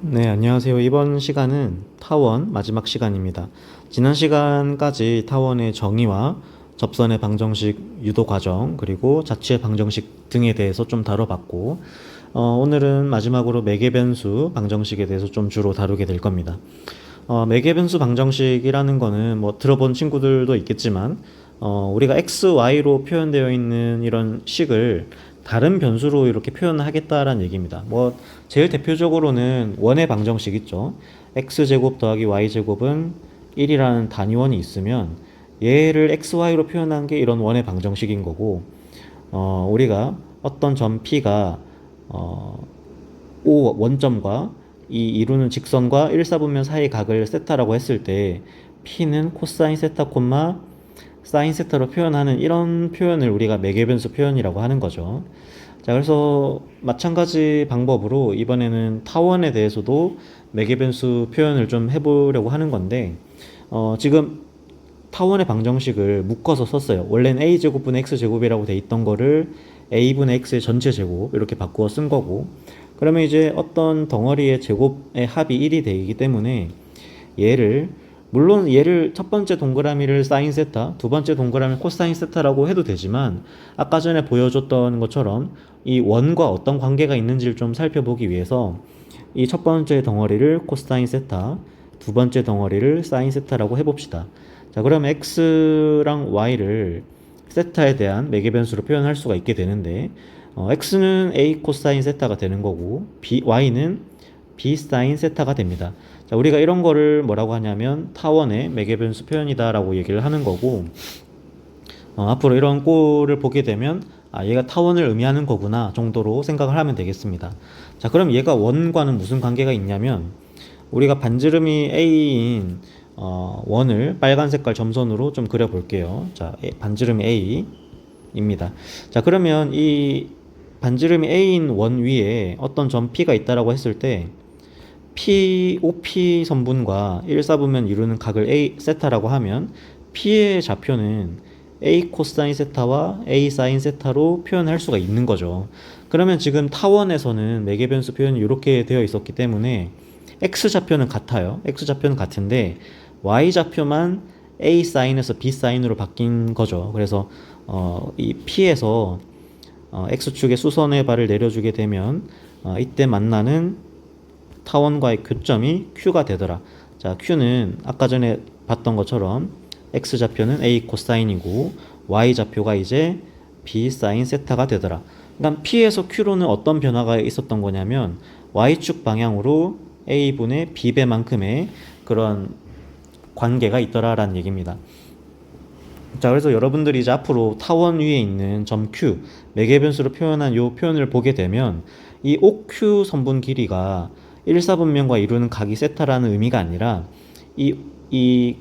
네, 안녕하세요. 이번 시간은 타원 마지막 시간입니다. 지난 시간까지 타원의 정의와 접선의 방정식 유도 과정, 그리고 자취의 방정식 등에 대해서 좀 다뤄봤고, 오늘은 마지막으로 매개변수 방정식에 대해서 좀 주로 다루게 될 겁니다. 매개변수 방정식이라는 거는 뭐 들어본 친구들도 있겠지만, 우리가 x, y로 표현되어 있는 이런 식을 다른 변수로 이렇게 표현하겠다라는 얘기입니다. 뭐 제일 대표적으로는 원의 방정식 있죠. x제곱 더하기 y제곱은 1이라는 단위원이 있으면 얘를 xy로 표현한 게 이런 원의 방정식인 거고, 우리가 어떤 점 p가 O 원점과 이 이루는 직선과 1사분면 사이 각을 세타라고 했을 때 p는 코사인 세타 콤마 사인 세타로 표현하는 이런 표현을 우리가 매개변수 표현이라고 하는 거죠. 자, 그래서 마찬가지 방법으로 이번에는 타원에 대해서도 매개변수 표현을 좀 해보려고 하는 건데, 지금 타원의 방정식을 묶어서 썼어요. 원래는 a제곱분의 x제곱이라고 돼 있던 거를 a분의 x의 전체 제곱 이렇게 바꾸어 쓴 거고, 그러면 이제 어떤 덩어리의 제곱의 합이 1이 되기 때문에 물론 얘를 첫 번째 동그라미를 사인 세타, 두 번째 동그라미를 코사인 세타라고 해도 되지만, 아까 전에 보여줬던 것처럼 이 원과 어떤 관계가 있는지를 좀 살펴보기 위해서 이 첫 번째 덩어리를 코사인 세타, 두 번째 덩어리를 사인 세타라고 해봅시다. 자, 그럼 x랑 y를 세타에 대한 매개변수로 표현할 수가 있게 되는데, x는 a 코사인 세타가 되는 거고, y는 b 사인 세타가 됩니다. 자, 우리가 이런 거를 뭐라고 하냐면 타원의 매개변수 표현이다라고 얘기를 하는 거고, 앞으로 이런 꼴을 보게 되면 얘가 타원을 의미하는 거구나 정도로 생각을 하면 되겠습니다. 자, 그럼 얘가 원과는 무슨 관계가 있냐면, 우리가 반지름이 a인 원을 빨간 색깔 점선으로 좀 그려 볼게요. 자, 반지름이 a입니다. 자, 그러면 이 반지름이 a인 원 위에 어떤 점 p가 있다라고 했을 때 OP 선분과 1사분면 이루는 각을 A 세타라고 하면 P의 좌표는 A 코사인 세타와 A 사인 세타로 표현할 수가 있는 거죠. 그러면 지금 타원에서는 매개변수 표현이 이렇게 되어 있었기 때문에 X 좌표는 같아요. X 좌표는 같은데 Y 좌표만 A 사인에서 B 사인으로 바뀐 거죠. 그래서 이 P에서 X축의 수선의 발을 내려주게 되면 이때 만나는 타원과의 교점이 Q가 되더라. 자, Q는 아까 전에 봤던 것처럼 X좌표는 A 코사인이고 Y좌표가 이제 B 사인 세타가 되더라. 그러니까 P에서 Q로는 어떤 변화가 있었던 거냐면 Y축 방향으로 A분의 B배만큼의 그런 관계가 있더라라는 얘기입니다. 자, 그래서 여러분들이 이제 앞으로 타원 위에 있는 점 Q, 매개변수로 표현한 이 표현을 보게 되면 이 OQ 선분 길이가 1사분면과 이루는 각이 세타라는 의미가 아니라 이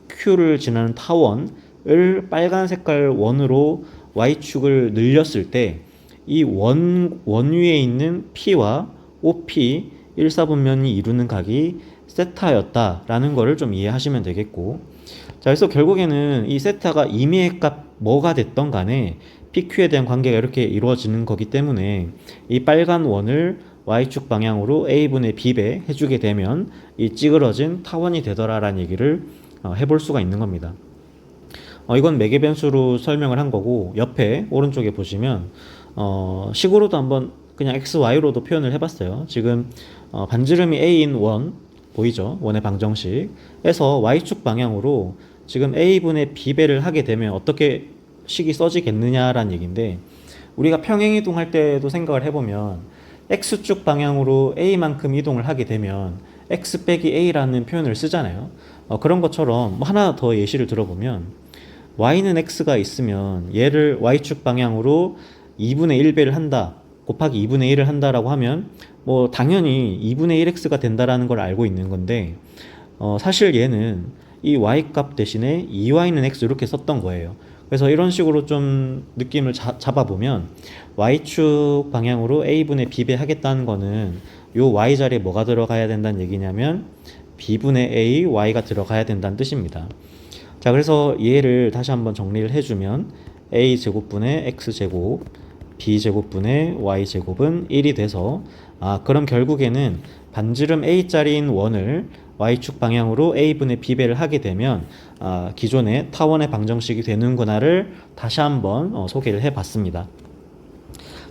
Q를 지나는 타원을 빨간 색깔 원으로 Y축을 늘렸을 때 이 원 위에 있는 P와 OP 1사분면이 이루는 각이 세타였다라는 거를 좀 이해하시면 되겠고, 자, 그래서 결국에는 이 세타가 임의의 값 뭐가 됐던 간에 PQ에 대한 관계가 이렇게 이루어지는 거기 때문에 이 빨간 원을 Y축 방향으로 A분의 B배 해주게 되면 이 찌그러진 타원이 되더라라는 얘기를 해볼 수가 있는 겁니다. 이건 매개변수로 설명을 한 거고, 옆에 오른쪽에 보시면 식으로도 한번 그냥 x, y로도 표현을 해봤어요. 지금 반지름이 a인 원 보이죠? 원의 방정식에서 y축 방향으로 지금 a분의 b배를 하게 되면 어떻게 식이 써지겠느냐라는 얘기인데, 우리가 평행이동 할 때도 생각을 해보면 x축 방향으로 a만큼 이동을 하게 되면 x 빼기 a라는 표현을 쓰잖아요. 그런 것처럼 뭐 하나 더 예시를 들어보면 y는 x가 있으면 얘를 y축 방향으로 2분의 1배를 한다 곱하기 2분의 1을 한다라고 하면 뭐 당연히 2분의 1x가 된다라는 걸 알고 있는 건데, 사실 얘는 이 y 값 대신에 2y는 x 이렇게 썼던 거예요. 그래서 이런 식으로 좀 느낌을 잡아보면 y축 방향으로 a분의 b배 하겠다는 거는 요 y 자리에 뭐가 들어가야 된다는 얘기냐면 b분의 a, y가 들어가야 된다는 뜻입니다. 자, 그래서 얘를 다시 한번 정리를 해주면 a제곱분의 x제곱 b제곱분의 y제곱은 1이 돼서 그럼 결국에는 반지름 A짜리인 원을 Y축 방향으로 A분의 B배를 하게 되면 기존의 타원의 방정식이 되는구나를 다시 한번 소개를 해 봤습니다.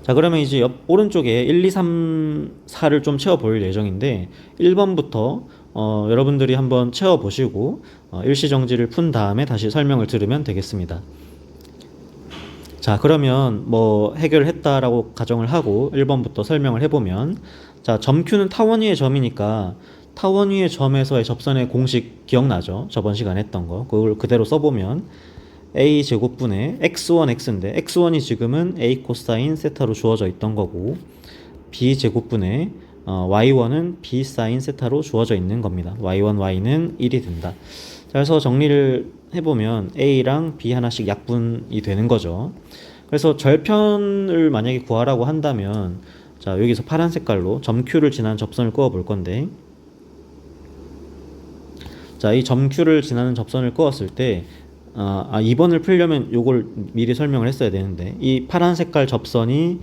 자, 그러면 이제 오른쪽에 1, 2, 3, 4를 좀 채워 볼 예정인데 1번부터 여러분들이 한번 채워 보시고 일시정지를 푼 다음에 다시 설명을 들으면 되겠습니다. 자, 그러면 뭐 해결을 했다라고 가정을 하고 1번부터 설명을 해보면, 자, 점 Q는 타원 위의 점이니까 타원 위의 점에서의 접선의 공식 기억나죠? 저번 시간에 했던 거. 그걸 그대로 써보면 A 제곱분의 x1 x인데 x1이 지금은 A 코사인 세타로 주어져 있던 거고, B 제곱분의 y1은 B 사인 세타로 주어져 있는 겁니다. y1 y는 1이 된다. 자, 그래서 정리를 해보면 A랑 B 하나씩 약분이 되는 거죠. 그래서 절편을 만약에 구하라고 한다면, 자, 여기서 파란 색깔로 점 Q를 지나는 접선을 그어 볼 건데, 자, 이 점 Q를 지나는 접선을 그었을 때 2번을 풀려면 요걸 미리 설명을 했어야 되는데, 이 파란 색깔 접선이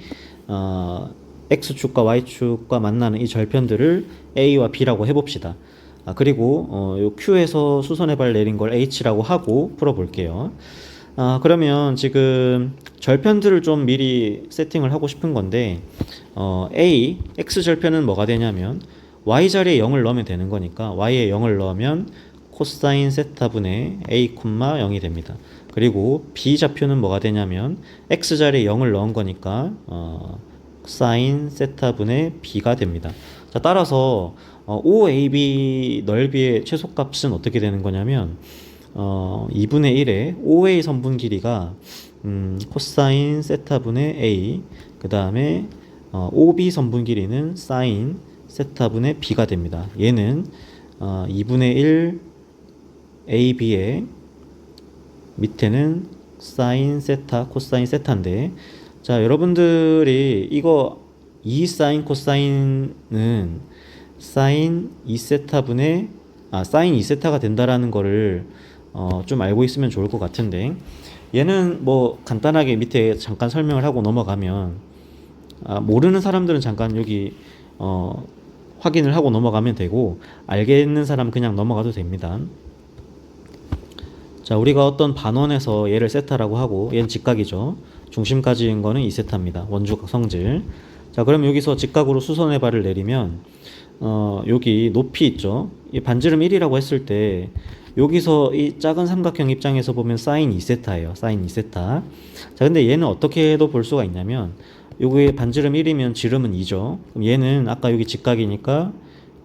X축과 Y축과 만나는 이 절편들을 A와 B라고 해봅시다. 그리고 요 Q에서 수선의 발 내린 걸 H라고 하고 풀어볼게요. 그러면 지금 절편들을 좀 미리 세팅을 하고 싶은 건데, X절편은 뭐가 되냐면 Y자리에 0을 넣으면 되는 거니까 Y에 0을 넣으면 코사인 세타분의 A, 0이 됩니다. 그리고 B좌표는 뭐가 되냐면 X자리에 0을 넣은 거니까 사인 세타분의 B가 됩니다. 자, 따라서 OAB 넓이의 최소값은 어떻게 되는 거냐면 2분의 1의 OA 선분 길이가 코사인 세타분의 A, 그 다음에 OB 선분 길이는 사인 세타분의 B가 됩니다. 얘는 2분의 1 AB의 밑에는 사인 세타, 코사인 세타인데, 자, 여러분들이 이거 2 사인 코사인은 사인 2세타분의 사인 2세타가 된다라는 거를 좀 알고 있으면 좋을 것 같은데, 얘는 뭐 간단하게 밑에 잠깐 설명을 하고 넘어가면, 모르는 사람들은 잠깐 여기 확인을 하고 넘어가면 되고, 알겠는 사람은 그냥 넘어가도 됩니다. 자, 우리가 어떤 반원에서 얘를 세타라고 하고, 얘는 직각이죠. 중심까지인 거는 2세타입니다. 원주각 성질. 자, 그럼 여기서 직각으로 수선의 발을 내리면 여기 높이 있죠. 이 반지름 1이라고 했을 때 여기서 이 작은 삼각형 입장에서 보면 사인 2세타예요. 사인 2세타. 자, 근데 얘는 어떻게도 볼 수가 있냐면, 여기 반지름 1이면 지름은 2죠. 그럼 얘는 아까 여기 직각이니까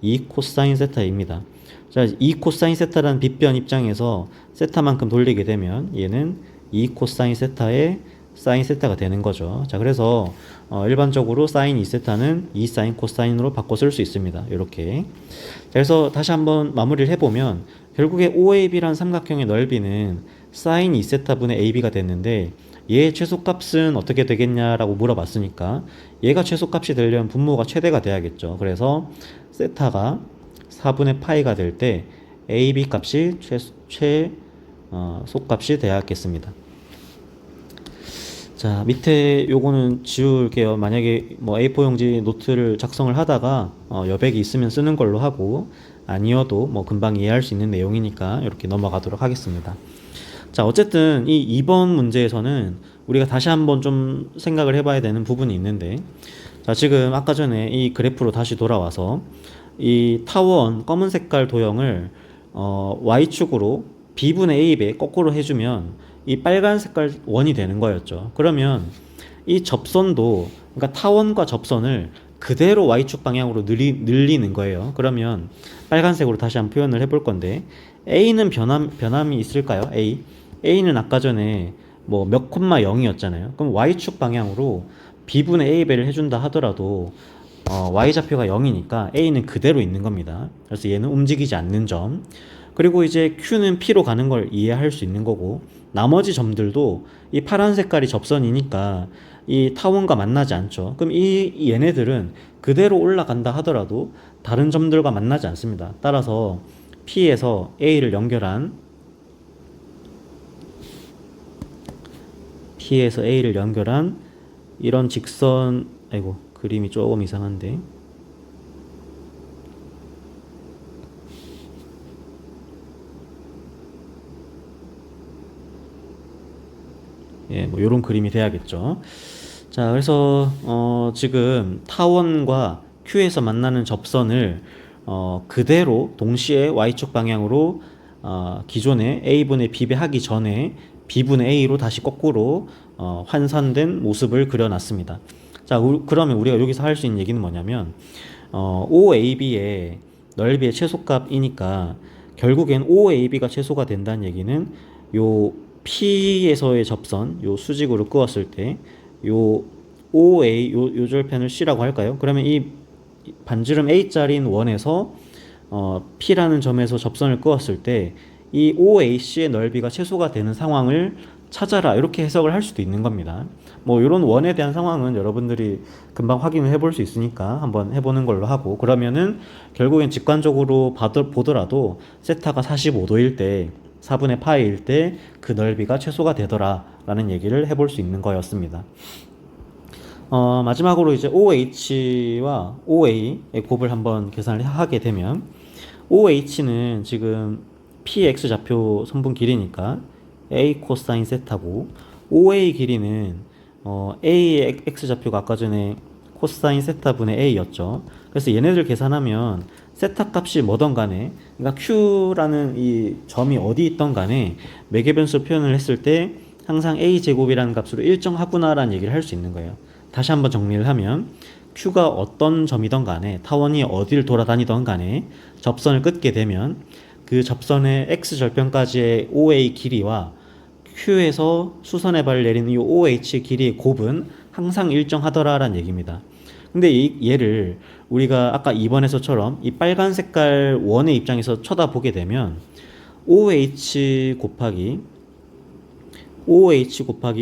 2 코사인 세타입니다. 자, 2 코사인 세타라는 빗변 입장에서 세타만큼 돌리게 되면 얘는 2 코사인 세타의 사인 세타가 되는 거죠. 자, 그래서 일반적으로 사인 2세타는 2 사인 코사인으로 바꿔 쓸 수 있습니다. 이렇게. 자, 그래서 다시 한번 마무리를 해보면 결국에 OAB란 삼각형의 넓이는 사인 2세타분의 AB가 됐는데, 얘의 최소값은 어떻게 되겠냐라고 물어봤으니까 얘가 최소값이 되려면 분모가 최대가 돼야겠죠. 그래서 세타가 4분의 파이가 될 때 AB 값이 최소값이 돼야겠습니다. 자, 밑에 요거는 지울게요. 만약에 뭐 A4 용지 노트를 작성을 하다가 여백이 있으면 쓰는 걸로 하고, 아니어도 뭐 금방 이해할 수 있는 내용이니까 이렇게 넘어가도록 하겠습니다. 자, 어쨌든 이 2번 문제에서는 우리가 다시 한번 좀 생각을 해봐야 되는 부분이 있는데, 자, 지금 아까 전에 이 그래프로 다시 돌아와서 이 타원 검은 색깔 도형을 Y축으로 B분의 A배 거꾸로 해주면 이 빨간 색깔 원이 되는 거였죠. 그러면 이 접선도, 그러니까 타원과 접선을 그대로 Y축 방향으로 늘리는 거예요. 그러면 빨간색으로 다시 한번 표현을 해볼 건데, A는 변함이 있을까요? A는 아까 전에 뭐 몇 콤마 0이었잖아요. 그럼 Y축 방향으로 B분의 A배를 해준다 하더라도 Y좌표가 0이니까 A는 그대로 있는 겁니다. 그래서 얘는 움직이지 않는 점. 그리고 이제 Q는 P로 가는 걸 이해할 수 있는 거고, 나머지 점들도 이 파란 색깔이 접선이니까 이 타원과 만나지 않죠. 그럼 이 얘네들은 그대로 올라간다 하더라도 다른 점들과 만나지 않습니다. 따라서 P에서 A를 연결한 이런 직선, 아이고 그림이 조금 이상한데, 예, 뭐 요런 그림이 돼야겠죠. 자, 그래서 지금 타원과 Q에서 만나는 접선을 그대로 동시에 Y축 방향으로 기존의 A분의 B배 하기 전에 B분의 A로 다시 거꾸로 환산된 모습을 그려놨습니다. 자, 그러면 우리가 여기서 할 수 있는 얘기는 뭐냐면 OAB의 넓이의 최소값이니까 결국엔 OAB가 최소가 된다는 얘기는 요 P에서의 접선, 요 수직으로 끄었을 때 요 OA 요 절편을 C라고 할까요? 그러면 이 반지름 A짜리인 원에서 P라는 점에서 접선을 끄었을 때 이 OAC의 넓이가 최소가 되는 상황을 찾아라, 이렇게 해석을 할 수도 있는 겁니다. 뭐 이런 원에 대한 상황은 여러분들이 금방 확인을 해볼 수 있으니까 한번 해보는 걸로 하고, 그러면은 결국엔 직관적으로 보더라도 세타가 45도일 때 4분의 파이일 때 그 넓이가 최소가 되더라 라는 얘기를 해볼 수 있는 거였습니다. 마지막으로 이제 OH와 OA의 곱을 한번 계산을 하게 되면 OH는 지금 PX 좌표 선분 길이니까 A 코사인 세타고, OA 길이는 A의 X 좌표가 아까 전에 코사인 세타 분의 A였죠. 그래서 얘네들 계산하면 세타 값이 뭐던 간에, 그러니까 Q라는 이 점이 어디 있던 간에 매개 변수 표현을 했을 때 항상 A 제곱이라는 값으로 일정하구나라는 얘기를 할 수 있는 거예요. 다시 한번 정리를 하면 Q가 어떤 점이던 간에, 타원이 어디를 돌아다니던 간에 접선을 끊게 되면 그 접선의 X절편까지의 OA 길이와 Q에서 수선의 발을 내리는 이 OH 길이의 곱은 항상 일정하더라라는 얘기입니다. 근데 얘를 우리가 아까 2번에서처럼 이 빨간 색깔 원의 입장에서 쳐다보게 되면 OH 곱하기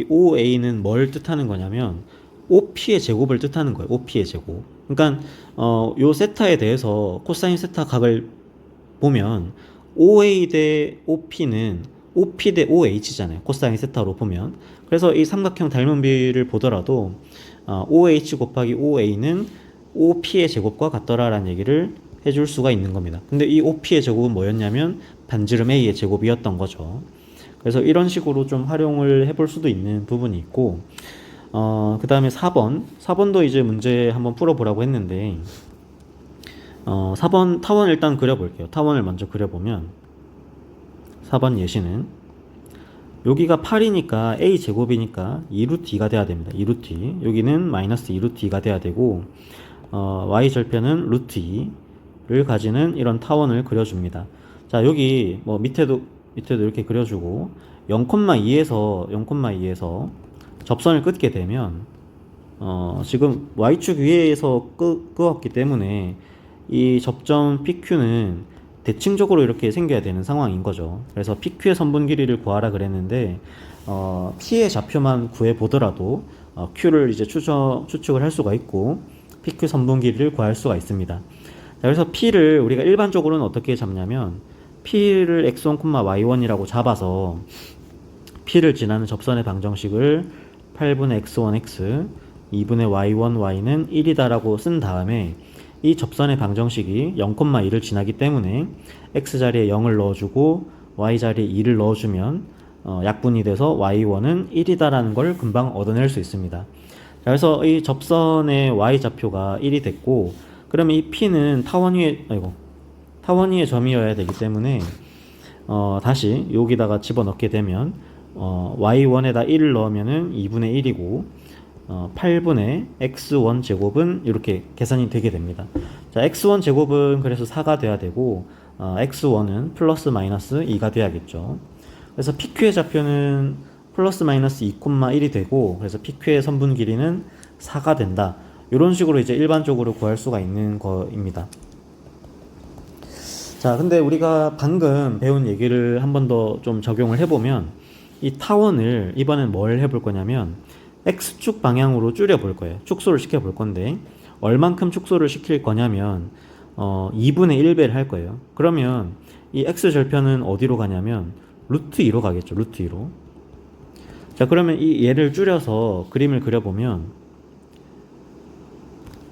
OA는 뭘 뜻하는 거냐면 OP의 제곱을 뜻하는 거예요. OP의 제곱. 그러니까 요 세타에 대해서 코사인 세타 각을 보면 OA 대 OP는 OP 대 OH잖아요. 코사인 세타로 보면. 그래서 이 삼각형 닮은 비를 보더라도 OH 곱하기 OA는 OP의 제곱과 같더라라는 얘기를 해줄 수가 있는 겁니다. 근데 이 OP의 제곱은 뭐였냐면 반지름 A의 제곱이었던 거죠. 그래서 이런 식으로 좀 활용을 해볼 수도 있는 부분이 있고, 그 다음에 4번도 이제 문제 한번 풀어보라고 했는데, 4번 타원 일단 그려볼게요. 타원을 먼저 그려보면 4번 예시는 여기가 8이니까 A 제곱이니까 2루트 2가 돼야 됩니다. 2루트 2. 여기는 마이너스 2루트 2가 돼야 되고, Y 절편은 루트 2를 가지는 이런 타원을 그려줍니다. 자, 여기 뭐 밑에도 이렇게 그려주고 0,2에서 접선을 끊게 되면 지금 Y축 위에서 끄었기 때문에 이 접점 PQ는 대칭적으로 이렇게 생겨야 되는 상황인 거죠. 그래서 PQ의 선분 길이를 구하라 그랬는데 P의 좌표만 구해 보더라도 Q를 이제 추측을 할 수가 있고 PQ 선분 길이를 구할 수가 있습니다. 자, 그래서 P를 우리가 일반적으로는 어떻게 잡냐면 P를 x1, y1이라고 잡아서 P를 지나는 접선의 방정식을 8분의 x1x 2분의 y1, y는 1이다라고 쓴 다음에 이 접선의 방정식이 0,2를 지나기 때문에 x자리에 0을 넣어주고 y자리에 2를 넣어주면 약분이 돼서 y1은 1이다라는 걸 금방 얻어낼 수 있습니다. 자, 그래서 이 접선의 y좌표가 1이 됐고, 그러면 이 p는 타원 위의 점이어야 되기 때문에 다시 여기다가 집어넣게 되면 y1에다 1을 넣으면은 2분의 1이고 8분의 x1 제곱은 이렇게 계산이 되게 됩니다. 자, x1 제곱은 그래서 4가 돼야 되고 x1은 플러스 마이너스 2가 돼야겠죠. 그래서 PQ의 좌표는 플러스 마이너스 2,1이 되고, 그래서 PQ의 선분 길이는 4가 된다. 이런 식으로 이제 일반적으로 구할 수가 있는 거입니다. 자, 근데 우리가 방금 배운 얘기를 한 번 더 좀 적용을 해보면 이 타원을 이번엔 뭘 해볼 거냐면 X축 방향으로 줄여 볼 거예요. 축소를 시켜 볼 건데 얼만큼 축소를 시킬 거냐면 2분의 1배를 할 거예요. 그러면 이 X절편은 어디로 가냐면 루트 2로 가겠죠. 루트 2로. 자, 그러면 이 얘를 줄여서 그림을 그려보면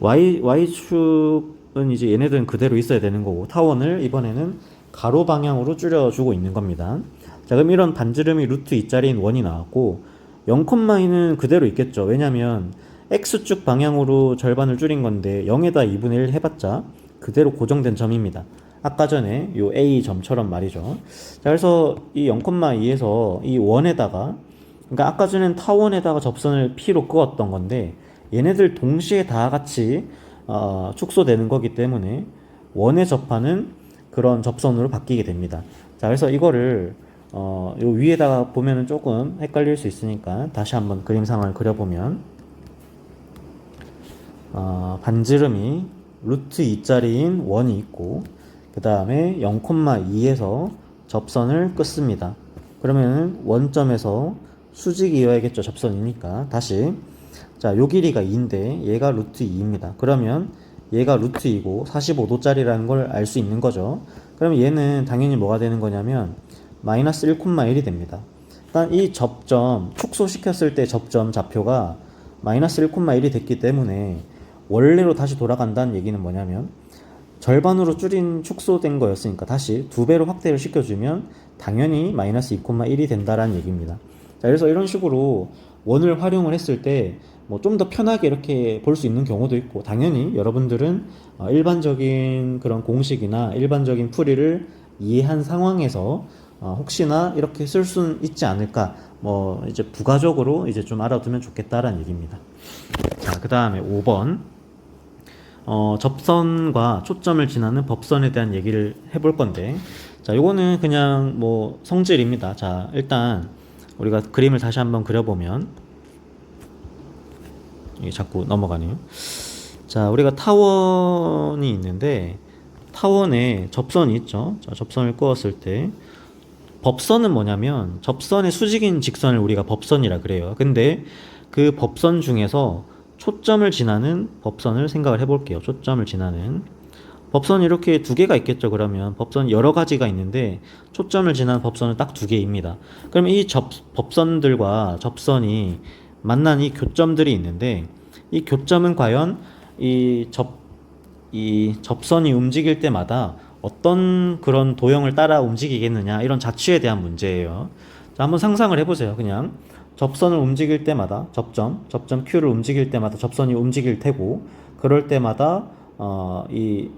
Y축은 이제 얘네들은 그대로 있어야 되는 거고, 타원을 이번에는 가로 방향으로 줄여주고 있는 겁니다. 자, 그럼 이런 반지름이 루트 2짜리인 원이 나왔고, 0,2는 그대로 있겠죠. 왜냐면 x축 방향으로 절반을 줄인 건데 0에다 2분의 1 해봤자 그대로 고정된 점입니다. 아까 전에 요 A 점처럼 말이죠. 자, 그래서 이 0,2에서 이 원에다가, 그러니까 아까 전엔 타원에다가 접선을 P로 그었던 건데 얘네들 동시에 다 같이 축소되는 거기 때문에 원에 접하는 그런 접선으로 바뀌게 됩니다. 자, 그래서 이거를 요 위에다가 보면은 조금 헷갈릴 수 있으니까 다시 한번 그림 상황을 그려보면, 반지름이 루트 2짜리인 원이 있고 그 다음에 0,2에서 접선을 끊습니다. 그러면 원점에서 수직이 이어야겠죠. 접선이니까. 다시, 자, 요 길이가 2인데 얘가 루트 2입니다. 그러면 얘가 루트 2고 45도짜리라는 걸 알 수 있는 거죠. 그러면 얘는 당연히 뭐가 되는 거냐면 마이너스 1,1이 됩니다. 일단 이 접점, 축소시켰을 때 접점 좌표가 마이너스 1,1이 됐기 때문에 원래로 다시 돌아간다는 얘기는 뭐냐면 절반으로 줄인 축소된 거였으니까 다시 2배로 확대를 시켜주면 당연히 마이너스 2,1이 된다라는 얘기입니다. 자, 그래서 이런 식으로 원을 활용을 했을 때 뭐 좀 더 편하게 이렇게 볼 수 있는 경우도 있고, 당연히 여러분들은 일반적인 그런 공식이나 일반적인 풀이를 이해한 상황에서 혹시나 이렇게 쓸 수는 있지 않을까, 뭐 이제 부가적으로 이제 좀 알아두면 좋겠다라는 얘기입니다. 자, 그 다음에 5번. 접선과 초점을 지나는 법선에 대한 얘기를 해볼 건데, 자, 요거는 그냥 뭐 성질입니다. 자, 일단 우리가 그림을 다시 한번 그려보면, 이게 자꾸 넘어가네요. 자, 우리가 타원이 있는데 타원에 접선이 있죠. 자, 접선을 그었을 때 법선은 뭐냐면 접선의 수직인 직선을 우리가 법선이라 그래요. 근데 그 법선 중에서 초점을 지나는 법선을 생각을 해볼게요. 초점을 지나는 법선이 이렇게 두 개가 있겠죠. 그러면 법선 여러 가지가 있는데 초점을 지나는 법선은 딱 두 개입니다. 그러면 이 법선들과 접선이 만난 이 교점들이 있는데, 이 교점은 과연 이 접선이 움직일 때마다 어떤 그런 도형을 따라 움직이겠느냐, 이런 자취에 대한 문제예요. 자, 한번 상상을 해보세요. 그냥 접선을 움직일 때마다 접점 Q를 움직일 때마다 접선이 움직일 테고, 그럴 때마다 이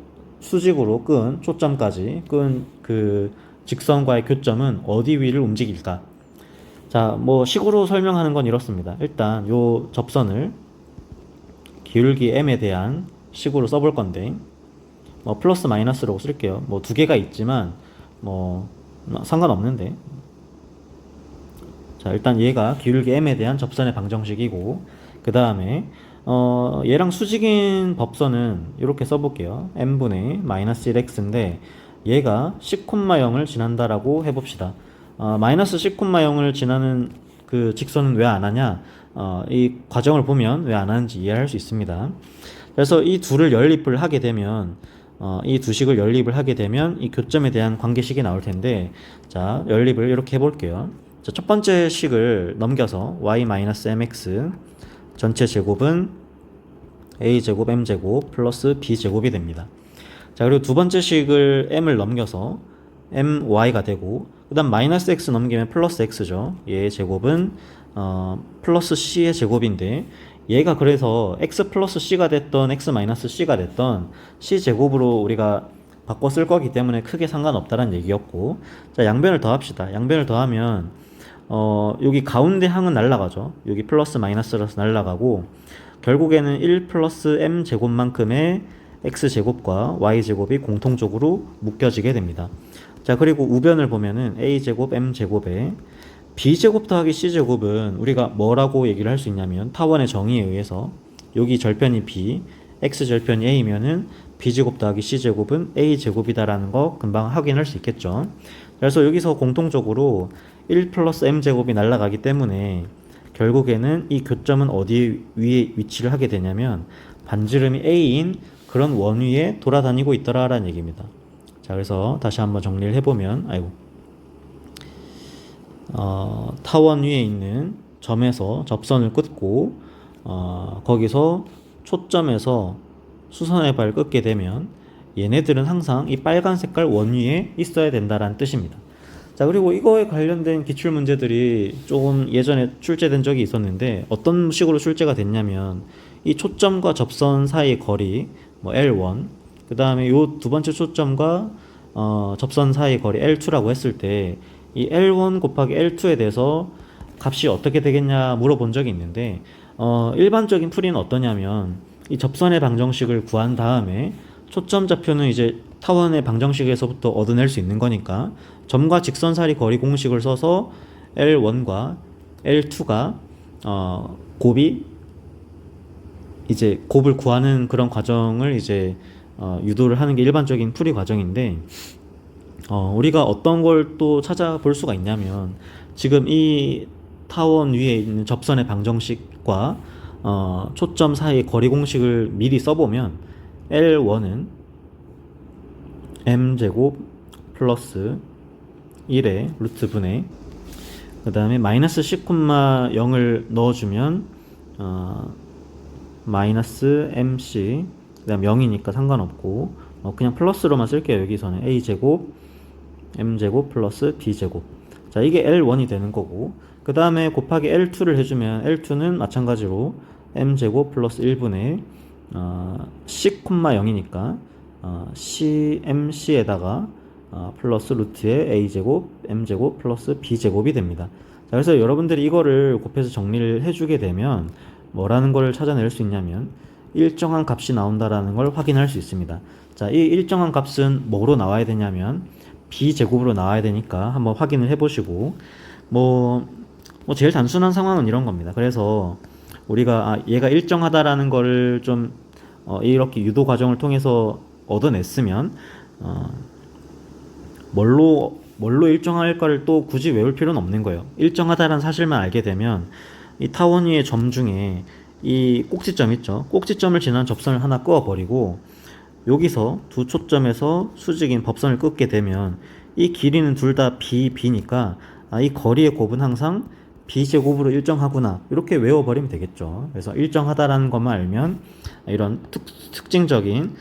수직으로 끈 초점까지 끈 그 직선과의 교점은 어디 위를 움직일까? 자, 뭐 식으로 설명하는 건 이렇습니다. 일단 요 접선을 기울기 m에 대한 식으로 써볼 건데, 뭐 플러스 마이너스라고 쓸게요. 뭐 두 개가 있지만 뭐 상관없는데, 자, 일단 얘가 기울기 m에 대한 접선의 방정식이고, 그 다음에 얘랑 수직인 법선은 이렇게 써볼게요. m분의 마이너스 1x인데 얘가 10,0을 지난다라고 해봅시다. 마이너스 10,0을 지나는 그 직선은 왜 안 하냐? 이 과정을 보면 왜 안 하는지 이해할 수 있습니다. 그래서 이 둘을 연립을 하게 되면, 이 두 식을 연립을 하게 되면 이 교점에 대한 관계식이 나올 텐데, 자, 연립을 이렇게 해볼게요. 자, 첫 번째 식을 넘겨서 y-mx 전체 제곱은 a제곱 m제곱 플러스 b제곱이 됩니다. 자, 그리고 두 번째 식을 m을 넘겨서 my가 되고, 그 다음 마이너스 x 넘기면 플러스 x죠. 얘의 제곱은 플러스 c의 제곱인데, 얘가 그래서 x 플러스 c가 됐던 x 마이너스 c가 됐던 c 제곱으로 우리가 바꿔 쓸 거기 때문에 크게 상관없다는 얘기였고, 자, 양변을 더합시다. 양변을 더하면 여기 가운데 항은 날라가죠. 여기 플러스 마이너스라서 날라가고, 결국에는 1 플러스 m 제곱만큼의 x제곱과 y제곱이 공통적으로 묶여지게 됩니다. 자, 그리고 우변을 보면은 a제곱 m제곱에 b제곱 더하기 c제곱은 우리가 뭐라고 얘기를 할 수 있냐면, 타원의 정의에 의해서 여기 절편이 b, x절편이 a면은 b제곱 더하기 c제곱은 a제곱이다라는 거 금방 확인할 수 있겠죠. 그래서 여기서 공통적으로 1 플러스 m제곱이 날아가기 때문에 결국에는 이 교점은 어디 위에 위치를 하게 되냐면 반지름이 a인 그런 원 위에 돌아다니고 있더라라는 얘기입니다. 자, 그래서 다시 한번 정리를 해보면, 타원 위에 있는 점에서 접선을 끊고 거기서 초점에서 수선의 발을 끊게 되면 얘네들은 항상 이 빨간 색깔 원 위에 있어야 된다라는 뜻입니다. 자, 그리고 이거에 관련된 기출 문제들이 조금 예전에 출제된 적이 있었는데 어떤 식으로 출제가 됐냐면 이 초점과 접선 사이의 거리 뭐 L1, 그 다음에 요 두 번째 초점과 접선 사이의 거리 L2라고 했을 때 이 L1 곱하기 L2에 대해서 값이 어떻게 되겠냐 물어본 적이 있는데 일반적인 풀이는 어떠냐면 이 접선의 방정식을 구한 다음에 초점 좌표는 이제 타원의 방정식에서부터 얻어낼 수 있는 거니까 점과 직선사리 거리 공식을 써서 L1과 L2가 곱이 이제 곱을 구하는 그런 과정을 이제 유도를 하는 게 일반적인 풀이 과정인데 우리가 어떤 걸 또 찾아볼 수가 있냐면 지금 이 타원 위에 있는 접선의 방정식과 초점 사이의 거리 공식을 미리 써보면 L1은 m제곱 플러스 1의 루트 분의 그 다음에 마이너스 10,0을 넣어주면 마이너스 mc 그 다음 0이니까 상관없고 그냥 플러스로만 쓸게요. 여기서는 a제곱 m제곱 플러스 b제곱. 자, 이게 L1이 되는 거고 그 다음에 곱하기 L2를 해주면 L2는 마찬가지로 m제곱 플러스 1분의 c,0이니까 cmc에다가 플러스 루트의 a제곱 m제곱 플러스 b제곱이 됩니다. 자, 그래서 여러분들이 이거를 곱해서 정리를 해주게 되면 뭐라는 걸 찾아낼 수 있냐면 일정한 값이 나온다라는 걸 확인할 수 있습니다. 자, 이 일정한 값은 뭐로 나와야 되냐면 b제곱으로 나와야 되니까 한번 확인을 해보시고 뭐 제일 단순한 상황은 이런 겁니다. 그래서 우리가 얘가 일정하다라는 거를 좀 이렇게 유도 과정을 통해서 얻어냈으면 뭘로 일정할까를 또 굳이 외울 필요는 없는 거예요. 일정하다라는 사실만 알게 되면 이 타원 위의 점 중에 이 꼭지점 있죠. 꼭지점을 지난 접선을 하나 그어버리고 여기서 두 초점에서 수직인 법선을 끊게 되면 이 길이는 둘 다 b니까 이 거리의 곱은 항상 b제곱으로 일정하구나 이렇게 외워버리면 되겠죠. 그래서 일정하다라는 것만 알면 이런 특징적인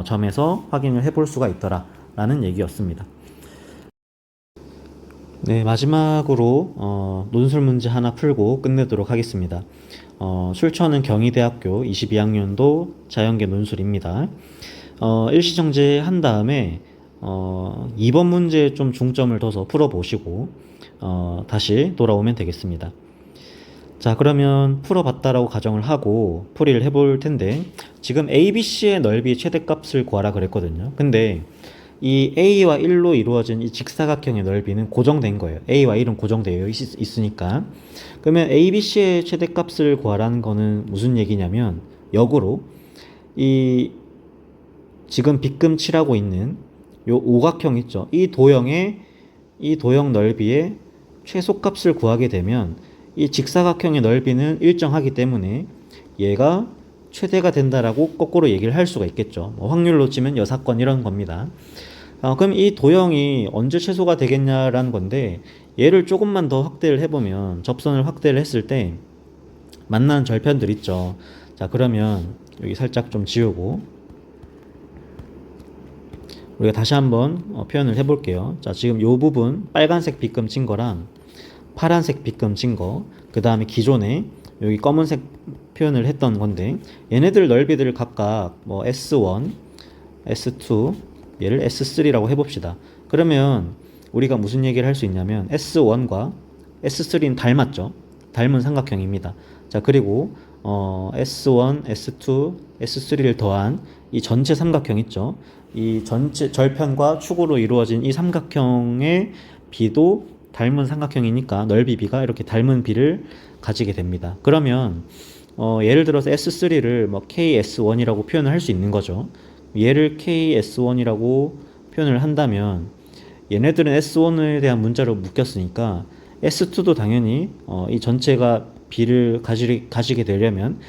점에서 확인을 해볼 수가 있더라 라는 얘기였습니다. 네, 마지막으로 논술 문제 하나 풀고 끝내도록 하겠습니다. 출처는 경희대학교 22학년도 자연계 논술입니다. 일시정지 한 다음에 2번 문제에 좀 중점을 둬서 풀어보시고 다시 돌아오면 되겠습니다. 자, 그러면 풀어봤다라고 가정을 하고 풀이를 해볼 텐데 지금 ABC의 넓이 최대값을 구하라 그랬거든요. 근데 이 A와 1로 이루어진 이 직사각형의 넓이는 고정된 거예요. A와 1은 고정되어 있으니까. 그러면 ABC의 최대값을 구하라는 거는 무슨 얘기냐면 역으로 이 지금 빗금칠하고 있는 요 오각형 있죠. 이 도형 넓이의 최소값을 구하게 되면 이 직사각형의 넓이는 일정하기 때문에 얘가 최대가 된다라고 거꾸로 얘기를 할 수가 있겠죠. 확률로 치면 여사건 이런 겁니다. 그럼 이 도형이 언제 최소가 되겠냐라는 건데 얘를 조금만 더 확대를 해보면 접선을 확대를 했을 때 만나는 절편들 있죠. 자, 그러면 여기 살짝 좀 지우고 우리가 다시 한번 표현을 해볼게요. 자, 지금 요 부분 빨간색 빗금 친 거랑 파란색 빗금 친 거, 그 다음에 기존에 여기 검은색 표현을 했던 건데 얘네들 넓이들을 각각 뭐 S1, S2, 얘를 S3라고 해봅시다. 그러면 우리가 무슨 얘기를 할 수 있냐면 S1과 S3는 닮았죠. 닮은 삼각형입니다. 자, 그리고 S1, S2, S3를 더한 이 전체 삼각형 있죠. 이 전체 절편과 축으로 이루어진 이 삼각형의 비도 닮은 삼각형이니까 넓이 비가 이렇게 닮은 비를 가지게 됩니다. 그러면 예를 들어서 S3를 뭐 KS1이라고 표현을 할 수 있는 거죠. 얘를 KS1이라고 표현을 한다면 얘네들은 S1에 대한 문자로 묶였으니까 S2도 당연히 이 전체가 비를 가지게 되려면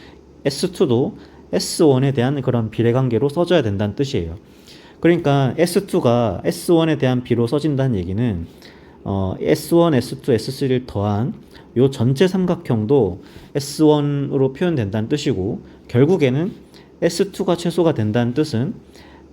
S2도 S1에 대한 그런 비례관계로 써줘야 된다는 뜻이에요. 그러니까 S2가 S1에 대한 비로 써진다는 얘기는 S1, S2, S3를 더한 요 전체 삼각형도 S1으로 표현된다는 뜻이고 결국에는 S2가 최소가 된다는 뜻은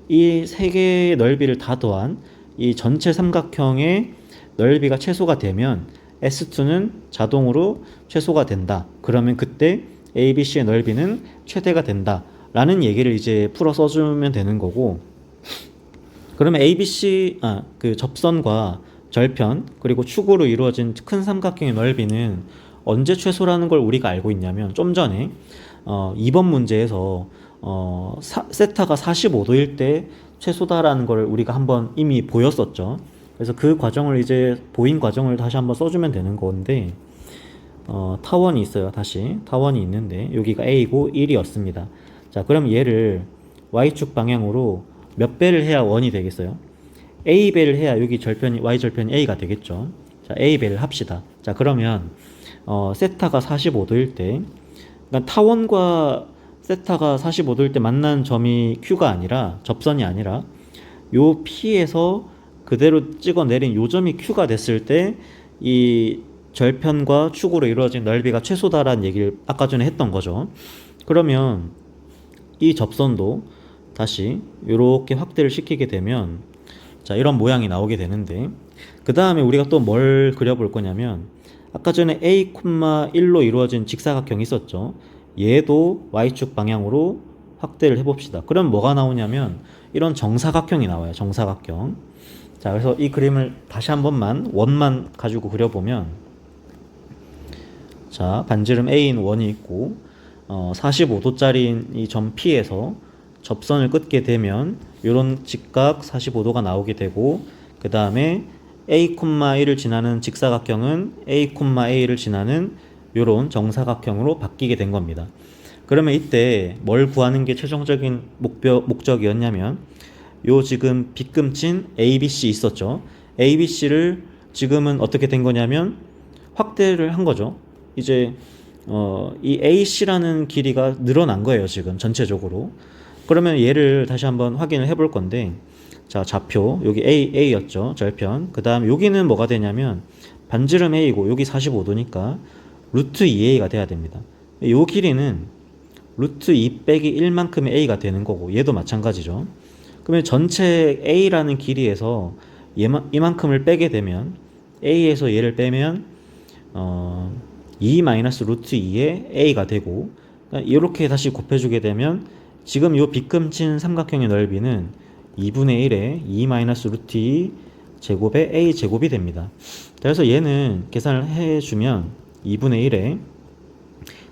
이 세 개의 넓이를 다 더한 이 전체 삼각형의 넓이가 최소가 되면 S2는 자동으로 최소가 된다. 그러면 그때 ABC의 넓이는 최대가 된다. 라는 얘기를 이제 풀어 써주면 되는 거고, 그러면 ABC, 그 접선과 절편, 그리고 축으로 이루어진 큰 삼각형의 넓이는 언제 최소라는 걸 우리가 알고 있냐면, 좀 전에 2번 문제에서 세타가 45도일 때 최소다라는 걸 우리가 한번 이미 보였었죠. 그래서 그 과정을 이제 보인 과정을 다시 한번 써주면 되는 건데, 타원이 있어요. 다시 타원이 있는데 여기가 A고 1이었습니다. 자, 그럼 얘를 Y축 방향으로 몇 배를 해야 원이 되겠어요? A배를 해야 여기 절편이 Y절편이 A가 되겠죠. 자, A배를 합시다. 자, 그러면 세타가 45도일 때, 그러니까 타원과 세타가 45도일 때 만난 점이 Q가 아니라, 접선이 아니라 요 P에서 그대로 찍어내린 요 점이 Q가 됐을 때 이 절편과 축으로 이루어진 넓이가 최소다라는 얘기를 아까 전에 했던 거죠. 그러면 이 접선도 다시 이렇게 확대를 시키게 되면, 자, 이런 모양이 나오게 되는데, 그 다음에 우리가 또 뭘 그려볼 거냐면, 아까 전에 A, 1로 이루어진 직사각형이 있었죠. 얘도 Y축 방향으로 확대를 해봅시다. 그럼 뭐가 나오냐면 이런 정사각형이 나와요. 정사각형. 자, 그래서 이 그림을 다시 한 번만 원만 가지고 그려보면, 자, 반지름 A인 원이 있고 45도짜리인 이 점 P에서 접선을 끊게 되면 이런 직각 45도가 나오게 되고, 그 다음에 A, 1을 지나는 직사각형은 A, A를 지나는 이런 정사각형으로 바뀌게 된 겁니다. 그러면 이때 뭘 구하는 게 최종적인 목적이었냐면, 요 지금 빗금친 ABC 있었죠. ABC를 지금은 어떻게 된 거냐면 확대를 한 거죠. 이제 이 AC라는 길이가 늘어난 거예요, 지금 전체적으로. 그러면 얘를 다시 한번 확인을 해볼 건데, 자, 좌표 여기 A였죠, 절편. 그 다음 여기는 뭐가 되냐면 반지름 A고 여기 45도니까 루트 2A가 돼야 됩니다. 요 길이는 루트 2 빼기 1만큼의 A가 되는 거고, 얘도 마찬가지죠. 그러면 전체 A라는 길이에서 이만큼을 빼게 되면, A에서 얘를 빼면 2 마이너스 루트 2의 A가 되고, 그러니까 이렇게 다시 곱해주게 되면 지금 요 빗금친 삼각형의 넓이는 2분의 1에 2 마이너스 루트 2 제곱의 A 제곱이 됩니다. 그래서 얘는 계산을 해주면 2분의 1에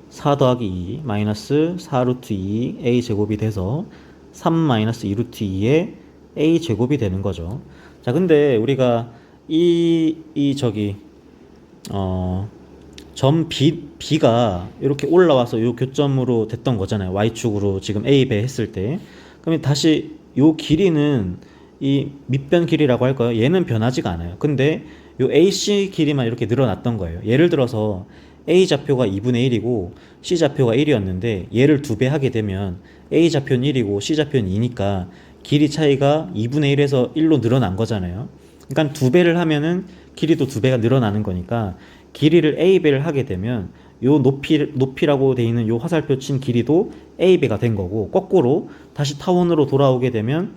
4 더하기 2 마이너스 4 루트 2 A 제곱이 돼서 3 마이너스 2 루트 2의 A 제곱이 되는 거죠. 자, 근데 우리가 점 B가 이렇게 올라와서 요 교점으로 됐던 거잖아요. Y축으로 지금 A배 했을 때. 그러면 다시 요 길이는 이 밑변 길이라고 할까요? 얘는 변하지가 않아요. 근데 요 AC 길이만 이렇게 늘어났던 거예요. 예를 들어서 A 좌표가 2분의 1이고 C 좌표가 1이었는데 얘를 2배 하게 되면 A 좌표는 1이고 C 좌표는 2니까 길이 차이가 2분의 1에서 1로 늘어난 거잖아요. 그러니까 2배를 하면은 길이도 2배가 늘어나는 거니까 길이를 A배를 하게 되면 요 높이라고 돼 있는 요 화살표 친 길이도 A배가 된 거고, 거꾸로 다시 타원으로 돌아오게 되면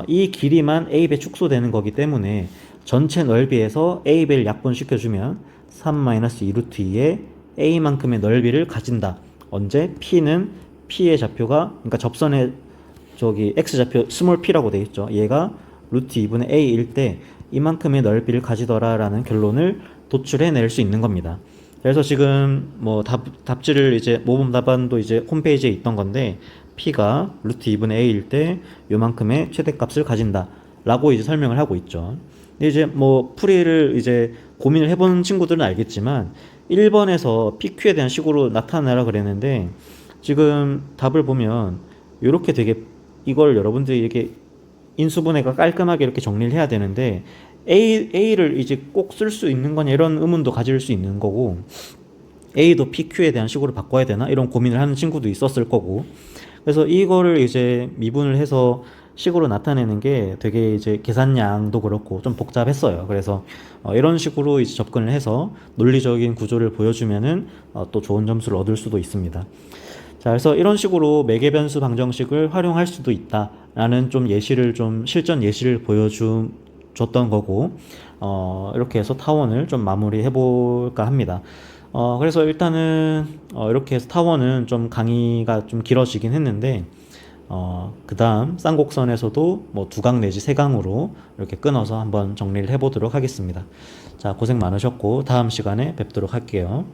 이 길이만 A배 축소되는 거기 때문에 전체 넓이에서 A배를 약분시켜주면 3-2 루트 2의 A만큼의 넓이를 가진다. 언제? P는 P의 좌표가, 그러니까 접선의 X좌표 스몰 p라고 되어 있죠. 얘가 루트 2분의 A일 때 이만큼의 넓이를 가지더라라는 결론을 도출해낼 수 있는 겁니다. 그래서 지금 뭐 답지를 이제 모범 답안도 이제 홈페이지에 있던 건데, P가 루트 2분의 A일 때 요만큼의 최대값을 가진다 라고 이제 설명을 하고 있죠. 근데 이제 뭐 풀이를 이제 고민을 해본 친구들은 알겠지만 1번에서 PQ에 대한 식으로 나타내라 그랬는데, 지금 답을 보면 이렇게 되게, 이걸 여러분들이 이렇게 인수분해가 깔끔하게 이렇게 정리를 해야 되는데 A를 이제 꼭 쓸 수 있는 거냐 이런 의문도 가질 수 있는 거고, A도 PQ에 대한 식으로 바꿔야 되나 이런 고민을 하는 친구도 있었을 거고, 그래서 이거를 이제 미분을 해서 식으로 나타내는 게 되게 이제 계산량도 그렇고 좀 복잡했어요. 그래서 이런 식으로 이제 접근을 해서 논리적인 구조를 보여주면은 또 좋은 점수를 얻을 수도 있습니다. 자, 그래서 이런 식으로 매개변수 방정식을 활용할 수도 있다라는 좀 예시를, 좀 실전 예시를 보여준 줬던 거고, 이렇게 해서 타원을 좀 마무리해 볼까 합니다. 그래서 일단은 이렇게 해서 타원은 좀 강의가 좀 길어지긴 했는데, 그 다음 쌍곡선에서도 뭐 2강 내지 3강으로 이렇게 끊어서 한번 정리를 해보도록 하겠습니다. 자, 고생 많으셨고 다음 시간에 뵙도록 할게요.